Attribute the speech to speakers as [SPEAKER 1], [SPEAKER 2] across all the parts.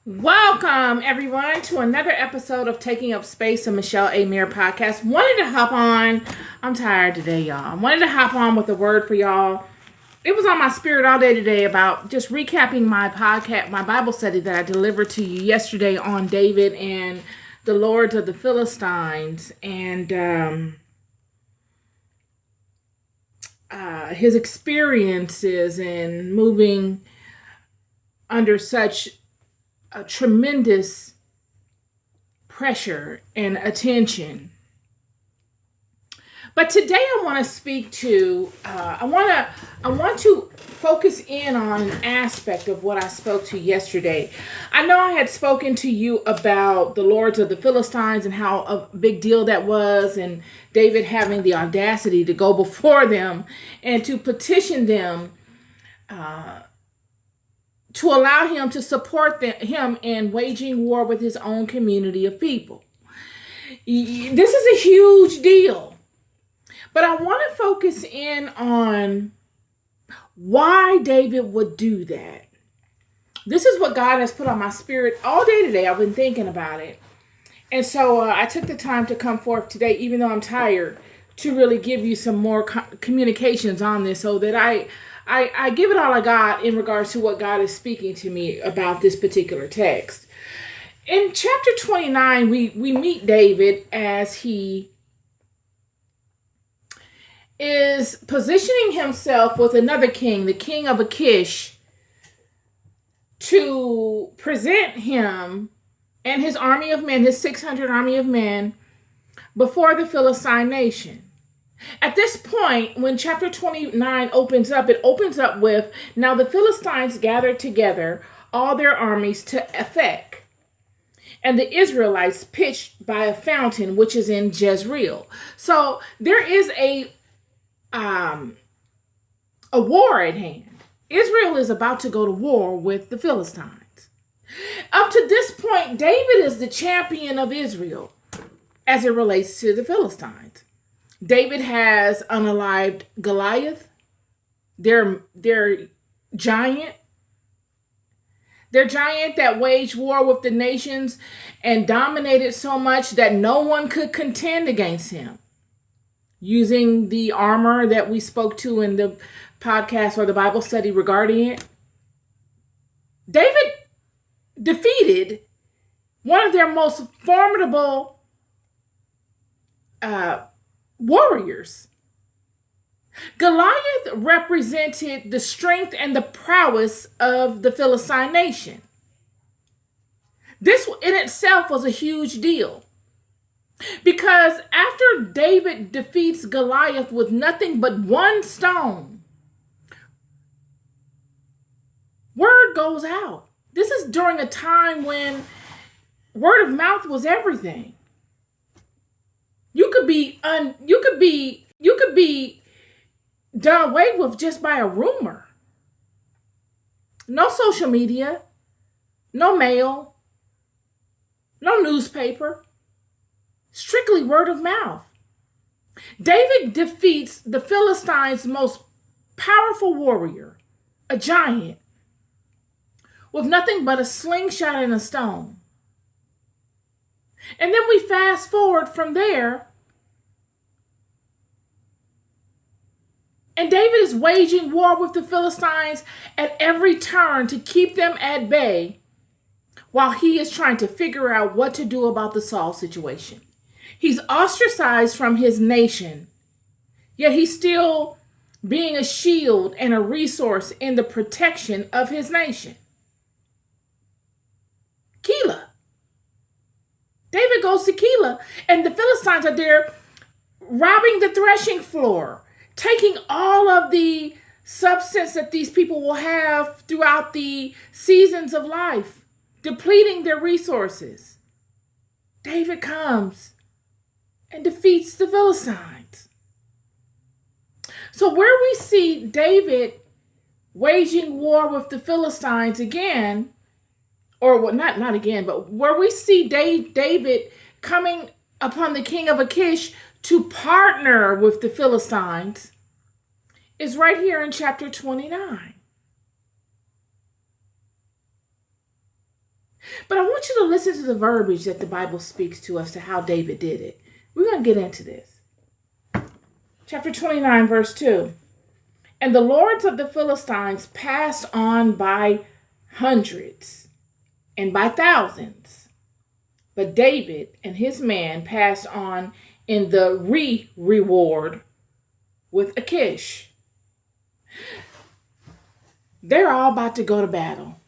[SPEAKER 1] Welcome, everyone, to another episode of Taking Up Space, a Michelle A. Mir podcast. Wanted to hop on. I'm tired today, y'all. Wanted to hop on with a word for y'all. It was on my spirit all day today about just recapping my podcast, my Bible study that I delivered to you yesterday on David and the Lords of the Philistines and his experiences in moving under such a tremendous pressure and attention. But today I want to speak to, I want to focus in on an aspect of what I spoke to yesterday. I know I had spoken to you about the Lords of the Philistines and how a big deal that was, and David having the audacity to go before them and to petition them to allow him to support him in waging war with his own community of people. This is a huge deal. But I want to focus in on why David would do that. This is what God has put on my spirit all day today. I've been thinking about it. And so I took the time to come forth today, even though I'm tired, to really give you some more communications on this so that I give it all I got in regards to what God is speaking to me about this particular text. In chapter 29, we meet David as he is positioning himself with another king, the king of Achish, to present him and his army of men, his 600 army of men, before the Philistine nation. At this point, when chapter 29 opens up, it opens up with, now the Philistines gathered together all their armies to Aphek, and the Israelites pitched by a fountain which is in Jezreel. So there is a war at hand. Israel is about to go to war with the Philistines. Up to this point, David is the champion of Israel as it relates to the Philistines. David has unalived Goliath, their giant. Their giant that waged war with the nations and dominated so much that no one could contend against him. Using the armor that we spoke to in the podcast or the Bible study regarding it, David defeated one of their most formidable warriors. Goliath represented the strength and the prowess of the Philistine nation. This in itself was a huge deal, because after David defeats Goliath with nothing but one stone, word goes out. This is during a time when word of mouth was everything. You could be done away with just by a rumor. No social media, no mail, no newspaper, strictly word of mouth. David defeats the Philistines' most powerful warrior, a giant, with nothing but a slingshot and a stone. And then we fast forward from there, and David is waging war with the Philistines at every turn to keep them at bay while he is trying to figure out what to do about the Saul situation. He's ostracized from his nation, yet he's still being a shield and a resource in the protection of his nation. Keilah. David goes to Keilah, and the Philistines are there robbing the threshing floor, taking all of the substance that these people will have throughout the seasons of life, depleting their resources. David comes and defeats the Philistines. So where we see David waging war with the Philistines again, or well, not again, but where we see David coming upon the king of Achish to partner with the Philistines is right here in chapter 29. want you to listen to the verbiage that the Bible speaks to us to how David did it. We're going to get into this. Chapter 29, verse 2. And the lords of the Philistines passed on by hundreds and by thousands. But David and his men passed on in the reward with Achish. They're all about to go to battle.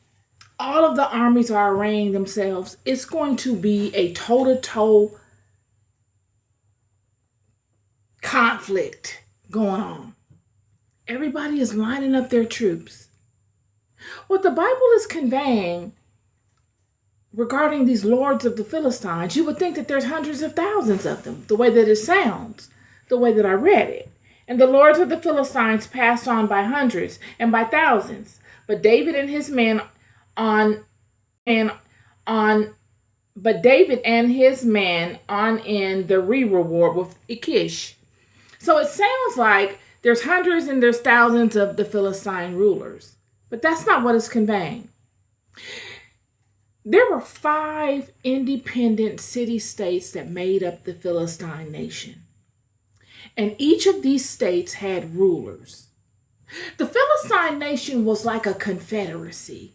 [SPEAKER 1] All of the armies are arraying themselves. It's going to be a toe-to-toe conflict going on. Everybody is lining up their troops. What the Bible is conveying regarding these lords of the Philistines, you would think that there's hundreds of thousands of them, the way that it sounds, the way that I read it. And the lords of the Philistines passed on by hundreds and by thousands. But David and his men on in the reward with Achish. So it sounds like there's hundreds and there's thousands of the Philistine rulers. But that's not what it's conveying. There were 5 independent city-states that made up the Philistine nation. And each of these states had rulers. The Philistine nation was like a confederacy.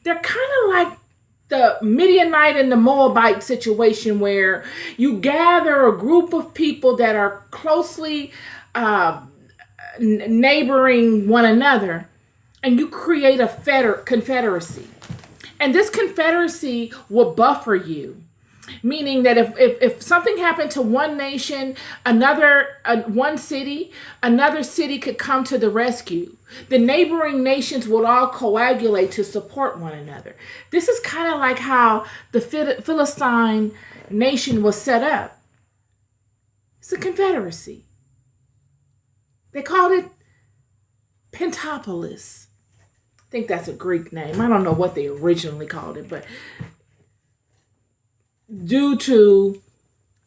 [SPEAKER 1] They're kind of like the Midianite and the Moabite situation where you gather a group of people that are closely neighboring one another, and you create a confederacy. And this confederacy will buffer you, meaning that if something happened to one nation, one city, another city could come to the rescue. The neighboring nations will all coagulate to support one another. This is kind of like how the Philistine nation was set up. It's a confederacy. They called it Pentapolis. I think that's a Greek name. I don't know what they originally called it, but due to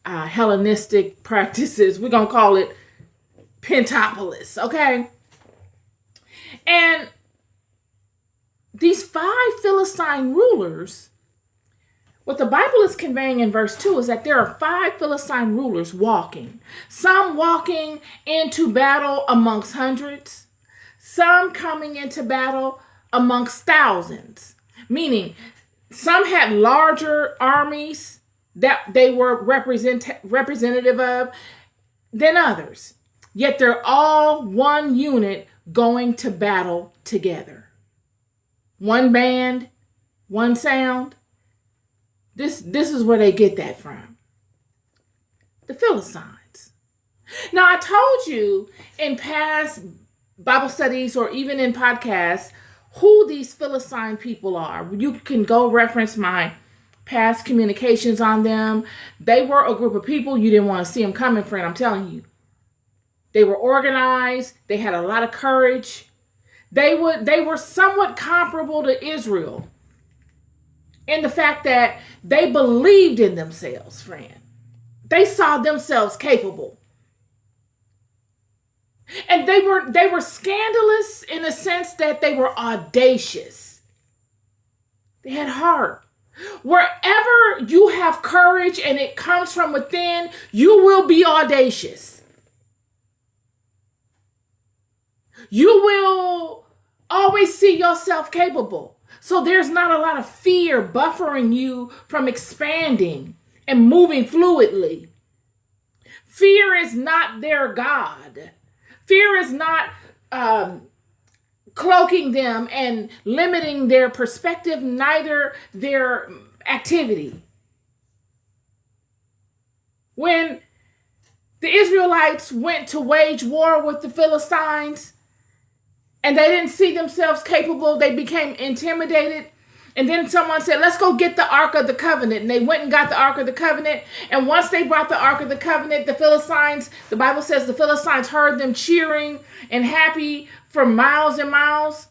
[SPEAKER 1] Hellenistic practices, we're going to call it Pentapolis, okay? And these 5 Philistine rulers, what the Bible is conveying in verse 2 is that there are 5 Philistine rulers walking. Some walking into battle amongst hundreds, some coming into battle amongst thousands, meaning some had larger armies that they were representative of than others. Yet they're all one unit going to battle together. One band, one sound. This is where they get that from. The Philistines. Now, I told you in past Bible studies or even in podcasts who these Philistine people are. You can go reference my past communications on them. They were a group of people you didn't want to see them coming, friend. I'm telling you. They were organized. They had a lot of courage. They were somewhat comparable to Israel in the fact that they believed in themselves, friend. They saw themselves capable. And they were scandalous in the sense that they were audacious. They had heart. Wherever you have courage and it comes from within, you will be audacious. You will always see yourself capable. So there's not a lot of fear buffering you from expanding and moving fluidly. Fear is not their God. Fear is not cloaking them and limiting their perspective, neither their activity. When the Israelites went to wage war with the Philistines and they didn't see themselves capable, they became intimidated. And then someone said, let's go get the Ark of the Covenant. And they went and got the Ark of the Covenant. And once they brought the Ark of the Covenant, the Philistines, the Bible says the Philistines heard them cheering and happy for miles and miles.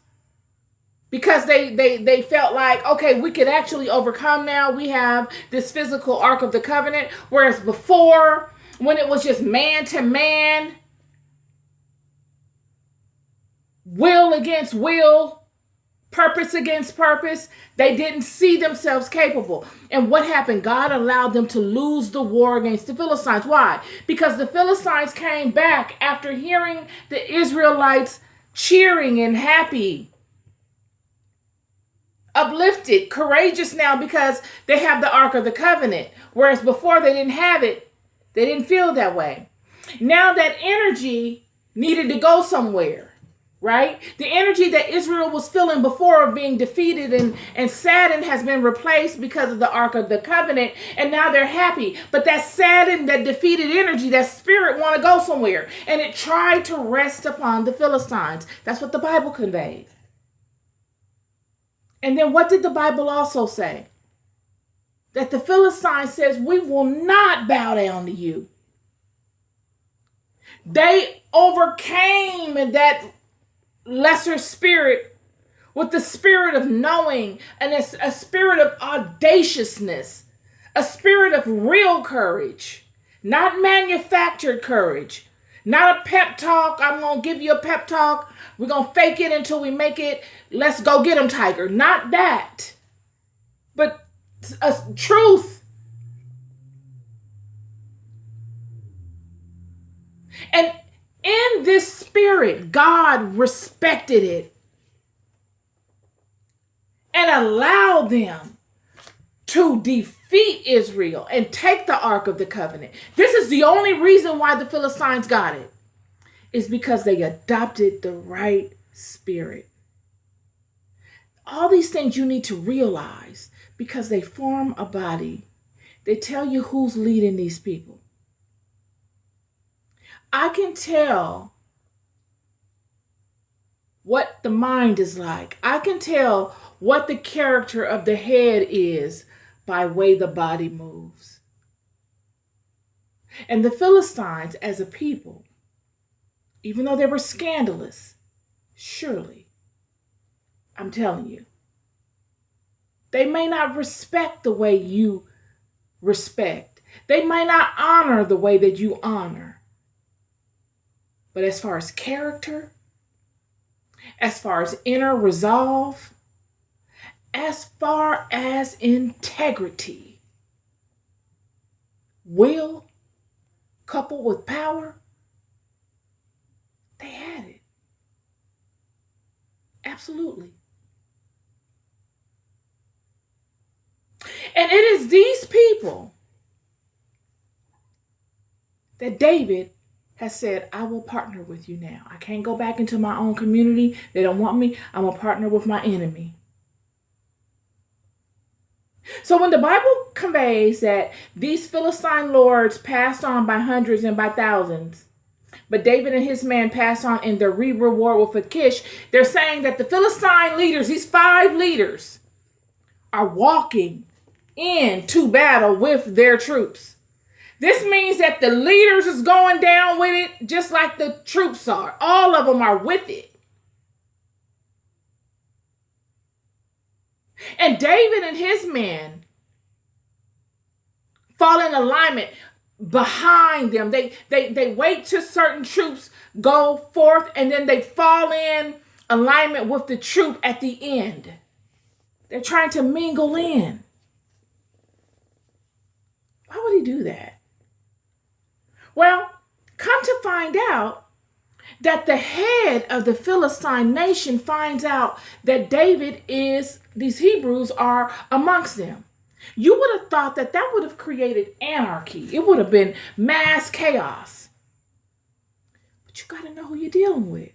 [SPEAKER 1] Because they felt like, okay, we could actually overcome now. We have this physical Ark of the Covenant. Whereas before, when it was just man to man, will against will, purpose against purpose. They didn't see themselves capable. And what happened? God allowed them to lose the war against the Philistines. Why? Because the Philistines came back after hearing the Israelites cheering and happy, uplifted, courageous now because they have the Ark of the Covenant. Whereas before they didn't have it, they didn't feel that way. Now that energy needed to go somewhere. Right? The energy that Israel was feeling before of being defeated and saddened has been replaced because of the Ark of the Covenant, and now they're happy. But that saddened, that defeated energy, that spirit want to go somewhere, and it tried to rest upon the Philistines. That's what the Bible conveyed. And then what did the Bible also say? That the Philistines says, we will not bow down to you. They overcame that lesser spirit with the spirit of knowing and a spirit of audaciousness, a spirit of real courage, not manufactured courage, not a pep talk. I'm going to give you a pep talk. We're going to fake it until we make it. Let's go get them, Tiger. Not that, but a truth. And in this spirit, God respected it and allowed them to defeat Israel and take the Ark of the Covenant. This is the only reason why the Philistines got it, is because they adopted the right spirit. All these things you need to realize because they form a body. They tell you who's leading these people. I can tell what the mind is like. I can tell what the character of the head is by way the body moves. And the Philistines as a people, even though they were scandalous, surely, I'm telling you, they may not respect the way you respect. They may not honor the way that you honor. But as far as character, as far as inner resolve, as far as integrity, will, coupled with power, they had it. Absolutely. And it is these people that David has said, I will partner with you now. I can't go back into my own community. They don't want me. I'm going to partner with my enemy. So when the Bible conveys that these Philistine lords passed on by hundreds and by thousands, but David and his men passed on in their reward with Achish, they're saying that the Philistine leaders, these 5 leaders, are walking into battle with their troops. This means that the leaders is going down with it just like the troops are. All of them are with it. And David and his men fall in alignment behind them. They wait till certain troops go forth and then they fall in alignment with the troop at the end. They're trying to mingle in. Why would he do that? Well, come to find out that the head of the Philistine nation finds out that these Hebrews are amongst them. You would have thought that would have created anarchy. It would have been mass chaos. But you got to know who you're dealing with.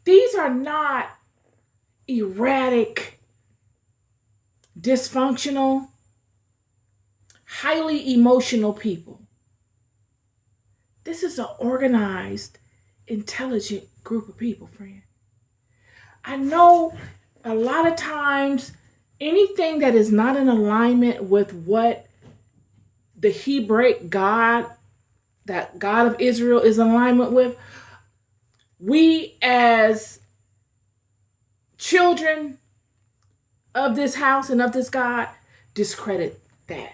[SPEAKER 1] These are not erratic, dysfunctional, highly emotional people. This is an organized, intelligent group of people, friend. I know a lot of times anything that is not in alignment with what the Hebraic God, that God of Israel is in alignment with, we as children of this house and of this God discredit that.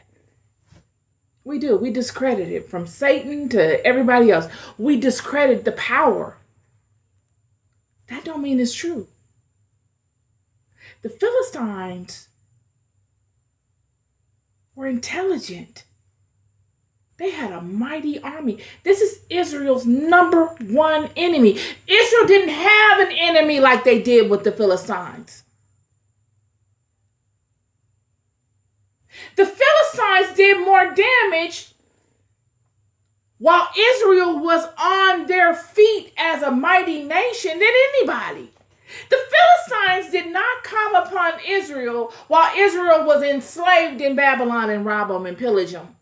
[SPEAKER 1] We do. We discredit it from Satan to everybody else. We discredit the power That don't mean it's true. The Philistines were intelligent. They had a mighty army. This is Israel's number one enemy. Israel didn't have an enemy like they did with the Philistines. The Philistines did more damage while Israel was on their feet as a mighty nation than anybody. The Philistines did not come upon Israel while Israel was enslaved in Babylon and rob them and pillage them.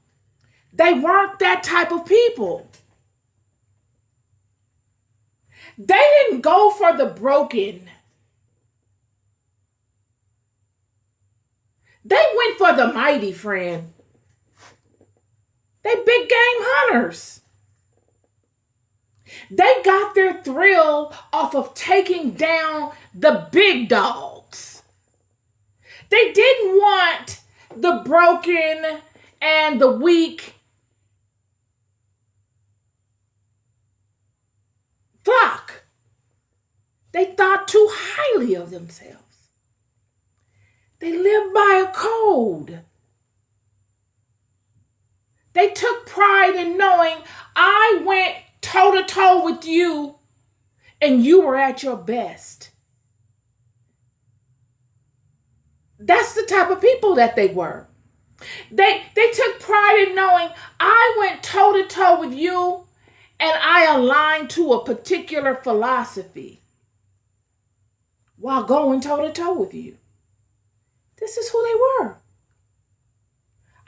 [SPEAKER 1] They weren't that type of people. They didn't go for the broken. They went for the mighty, friend. They big game hunters. They got their thrill off of taking down the big dogs. They didn't want the broken and the weak flock. They thought too highly of themselves. They lived by a code. They took pride in knowing I went toe to toe with you and you were at your best. That's the type of people that they were. They took pride in knowing I went toe to toe with you and I aligned to a particular philosophy while going toe to toe with you. This is who they were.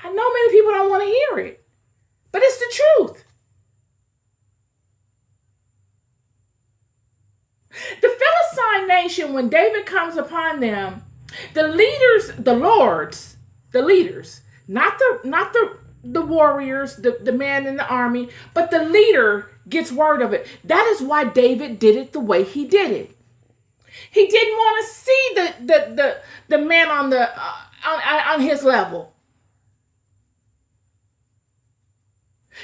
[SPEAKER 1] I know many people don't want to hear it, but it's the truth. The Philistine nation, when David comes upon them, the leaders, not the warriors, the man in the army, but the leader gets word of it. That is why David did it the way he did it. He didn't want to see the man on his level.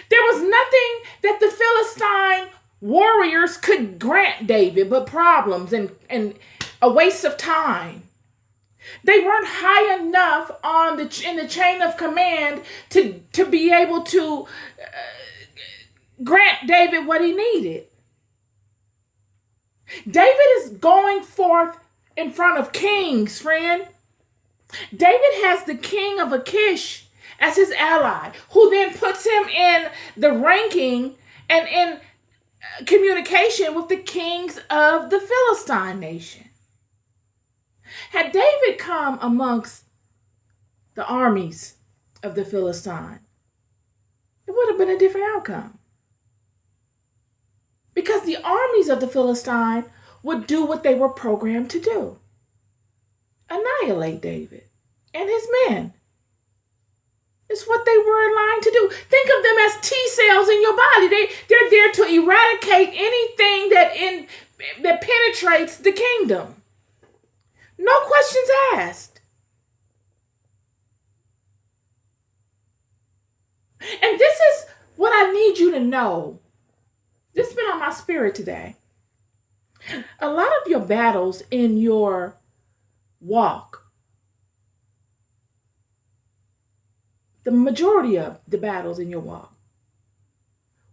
[SPEAKER 1] There was nothing that the Philistine warriors could grant David but problems and a waste of time. They weren't high enough in the chain of command to be able to grant David what he needed. David is going forth in front of kings, friend. David has the king of Achish as his ally, who then puts him in the ranking and in communication with the kings of the Philistine nation. Had David come amongst the armies of the Philistine, it would have been a different outcome. Because the armies of the Philistine would do what they were programmed to do. Annihilate David and his men. It's what they were in line to do. Think of them as T cells in your body. They're there to eradicate anything that penetrates the kingdom. No questions asked. And this is what I need you to know. This has been on my spirit today. A lot of your battles in your walk, the majority of the battles in your walk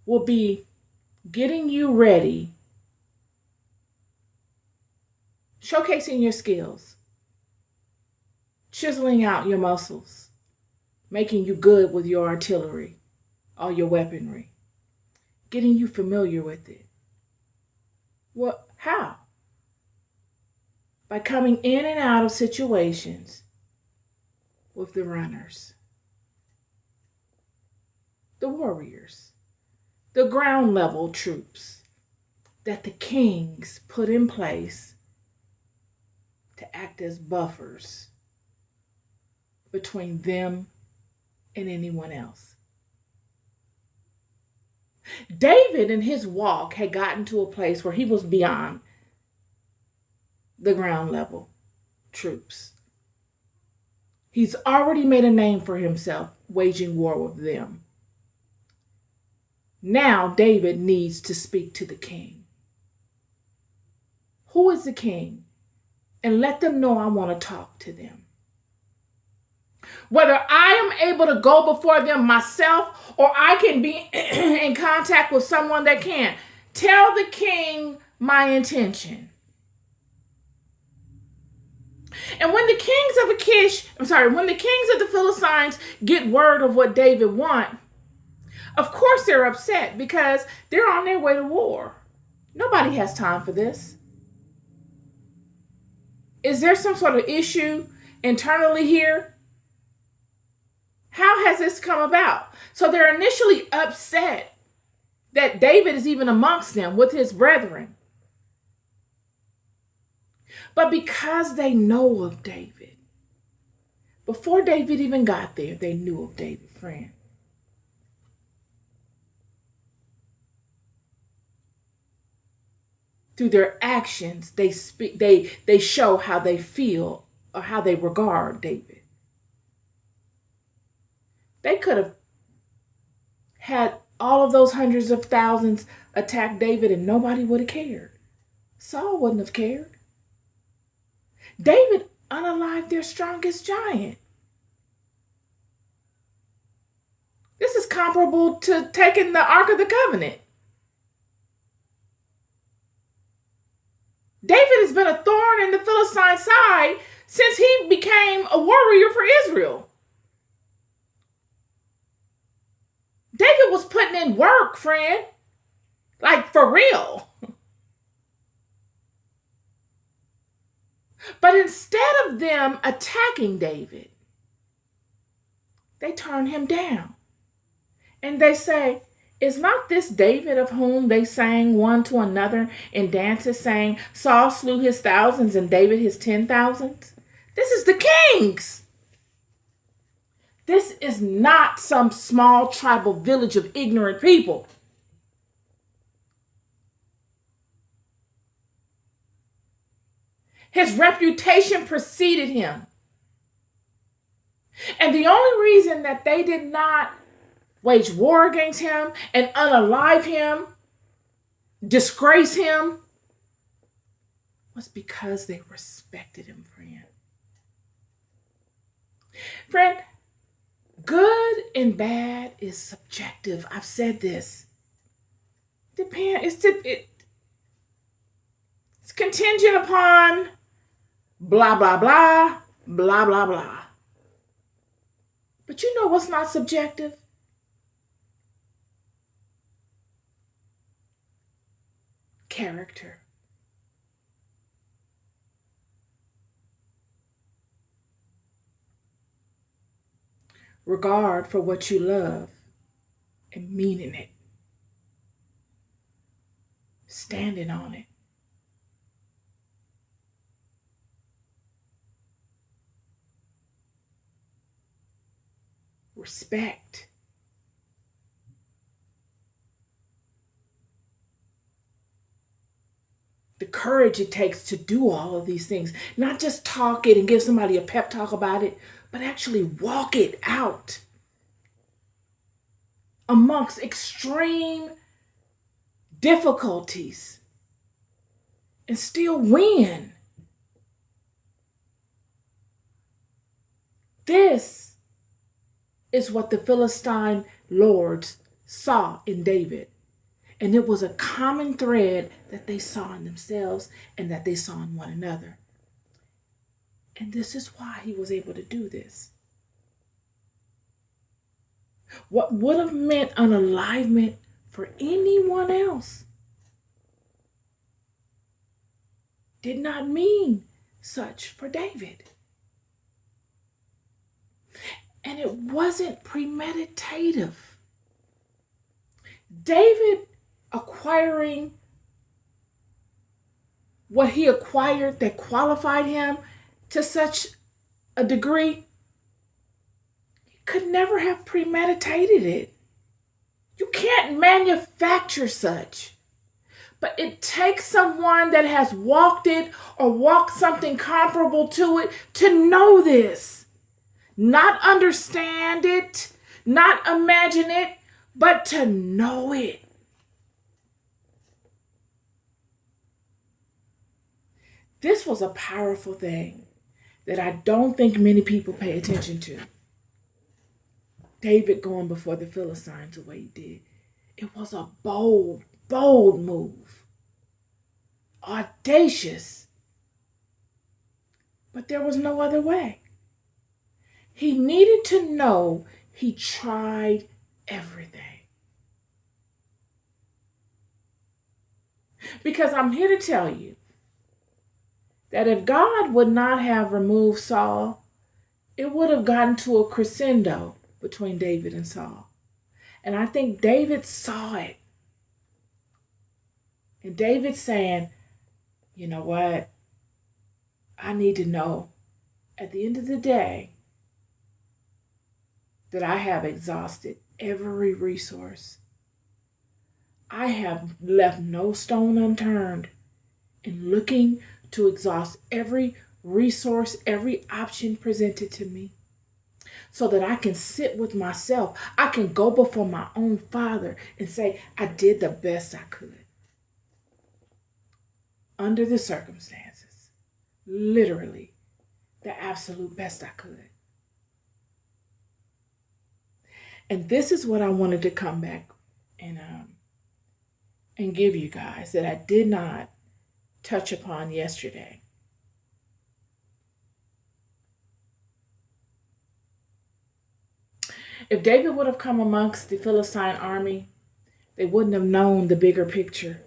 [SPEAKER 1] will be getting you ready, showcasing your skills, chiseling out your muscles, making you good with your artillery, all your weaponry, getting you familiar with it. Well, how? By coming in and out of situations with the runners, the warriors, the ground level troops that the kings put in place to act as buffers between them and anyone else. David in his walk had gotten to a place where he was beyond the ground level troops. He's already made a name for himself waging war with them. Now David needs to speak to the king. who is the king, and let them know I want to talk to them. Whether I am able to go before them myself or I can be in contact with someone that can. Tell the king my intention. And when the kings of the Philistines get word of what David wants, of course they're upset because they're on their way to war. Nobody has time for this. Is there some sort of issue internally here? How has this come about? So they're initially upset that David is even amongst them with his brethren. But because they know of David, before David even got there, they knew of David, friend. Through their actions, they show how they feel or how they regard David. They could have had all of those hundreds of thousands attack David and nobody would have cared. Saul wouldn't have cared. David unalived their strongest giant. This is comparable to taking the Ark of the Covenant. David has been a thorn in the Philistine side since he became a warrior for Israel. David was putting in work, friend. Like, for real. But instead of them attacking David, they turn him down. And they say, is not this David of whom they sang one to another in dances, saying, Saul slew his thousands and David his 10,000s? This is the kings. This is not some small tribal village of ignorant people. His reputation preceded him. And the only reason that they did not wage war against him and unalive him, disgrace him, was because they respected him, friend. Friend, good and bad is subjective. I've said this. It's contingent upon blah, blah, blah, blah, blah, blah. But you know what's not subjective? Character. Regard for what you love and meaning it. Standing on it. Respect. The courage it takes to do all of these things. Not just talk it and give somebody a pep talk about it, but actually walk it out amongst extreme difficulties and still win. This is what the Philistine lords saw in David. And it was a common thread that they saw in themselves and that they saw in one another. And this is why he was able to do this. What would have meant unalivement for anyone else did not mean such for David. And it wasn't premeditative. David acquiring what he acquired that qualified him to such a degree, he could never have premeditated it. You can't manufacture such. But it takes someone that has walked it or walked something comparable to it to know this. Not understand it, not imagine it, but to know it. This was a powerful thing that I don't think many people pay attention to. David going before the Philistines the way he did. It was a bold, bold move. Audacious. But there was no other way. He needed to know he tried everything. Because I'm here to tell you that if God would not have removed Saul, it would have gotten to a crescendo between David and Saul. And I think David saw it. And David's saying, you know what? I need to know at the end of the day that I have exhausted every resource. I have left no stone unturned in looking to exhaust every resource, every option presented to me, so that I can sit with myself. I can go before my own Father and say, I did the best I could under the circumstances. Literally, the absolute best I could. And this is what I wanted to come back and give you guys that I did not touch upon yesterday. If David would have come amongst the Philistine army, they wouldn't have known the bigger picture.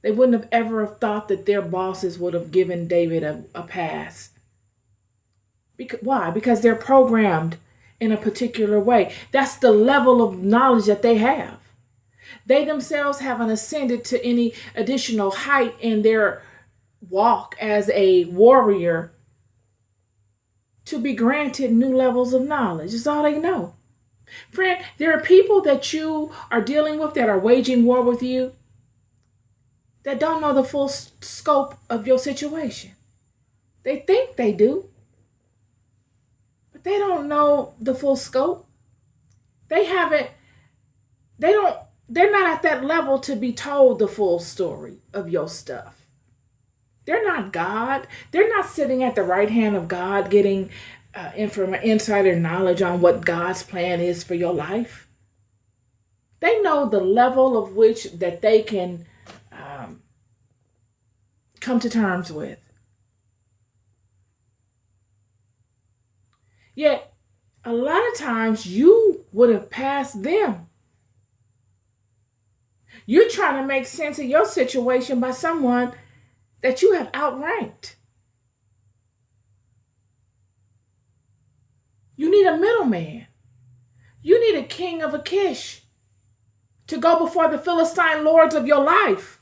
[SPEAKER 1] They wouldn't have ever have thought that their bosses would have given David a pass. Why? Because they're programmed in a particular way. That's the level of knowledge that they have. They themselves haven't ascended to any additional height in their walk as a warrior to be granted new levels of knowledge. It's all they know. Friend, there are people that you are dealing with that are waging war with you that don't know the full scope of your situation. They think they do, but they don't know the full scope. They're not at that level to be told the full story of your stuff. They're not God. They're not sitting at the right hand of God getting insider knowledge on what God's plan is for your life. They know the level of which that they can come to terms with. Yet, a lot of times you would have passed them. You're trying to make sense of your situation by someone that you have outranked. You need a middleman. You need a king of Achish to go before the Philistine lords of your life.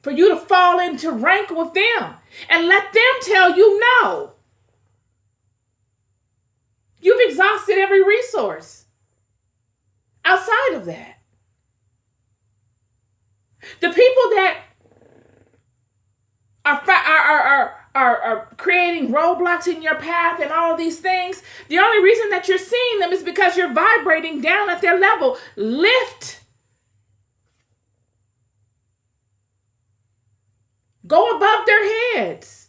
[SPEAKER 1] For you to fall into rank with them and let them tell you no. You've exhausted every resource. Outside of that, the people that are creating roadblocks in your path and all of these things, the only reason that you're seeing them is because you're vibrating down at their level. Lift. Go above their heads.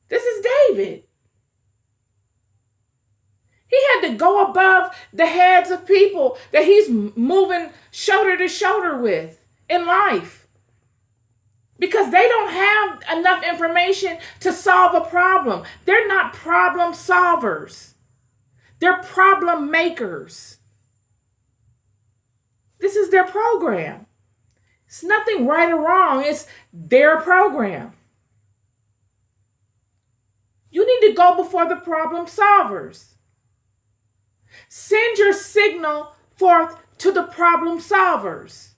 [SPEAKER 1] This is David. He had to go above the heads of people that he's moving shoulder to shoulder with in life. Because they don't have enough information to solve a problem. They're not problem solvers. They're problem makers. This is their program. It's nothing right or wrong. It's their program. You need to go before the problem solvers. Send your signal forth to the problem solvers.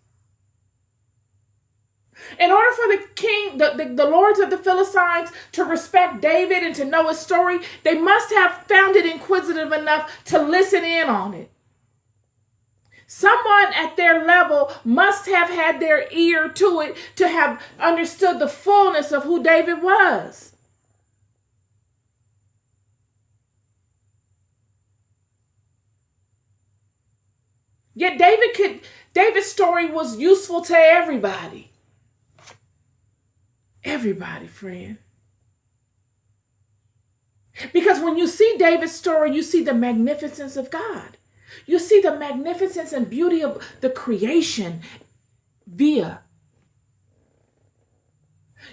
[SPEAKER 1] In order for the king, the lords of the Philistines to respect David and to know his story, they must have found it inquisitive enough to listen in on it. Someone at their level must have had their ear to it to have understood the fullness of who David was. Yet David David's story was useful to everybody. Everybody, friend. Because when you see David's story, you see the magnificence of God. You see the magnificence and beauty of the creation via.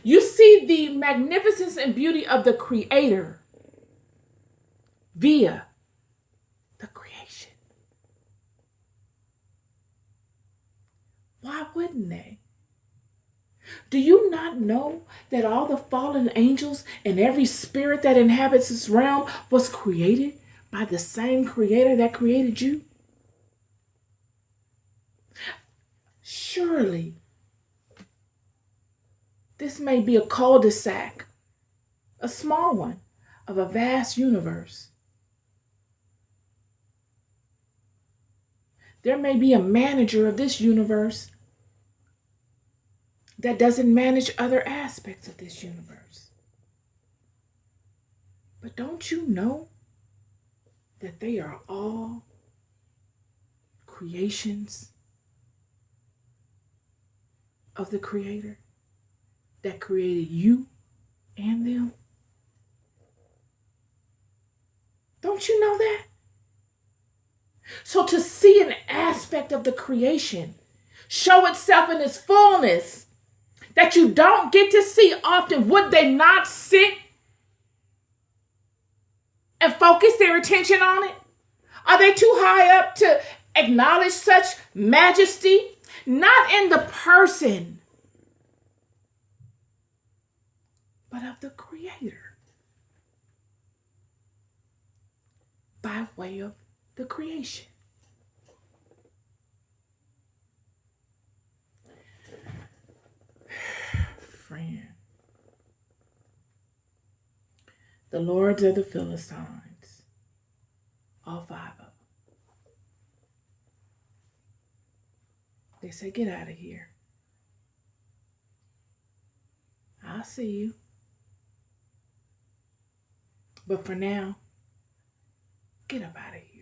[SPEAKER 1] You see the magnificence and beauty of the Creator via the creation. Why wouldn't they? Do you not know that all the fallen angels and every spirit that inhabits this realm was created by the same Creator that created you? Surely, this may be a cul-de-sac, a small one, of a vast universe. There may be a manager of this universe that doesn't manage other aspects of this universe. But don't you know that they are all creations of the Creator that created you and them? Don't you know that? So to see an aspect of the creation show itself in its fullness that you don't get to see often, would they not sit and focus their attention on it? Are they too high up to acknowledge such majesty? Not in the person, but of the Creator by way of the creation. Friend, the lords of the Philistines, all 5 of them, they say, get out of here. I'll see you. But for now, get up out of here.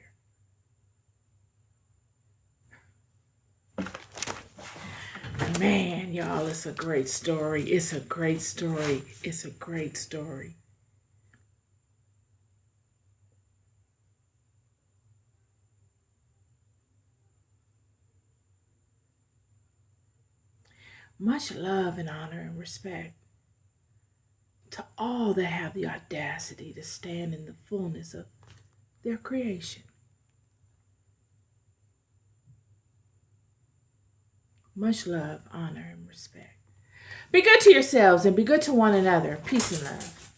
[SPEAKER 1] Man, y'all, it's a great story. It's a great story. It's a great story. Much love and honor and respect to all that have the audacity to stand in the fullness of their creation. Much love, honor, and respect. Be good to yourselves and be good to one another. Peace and love.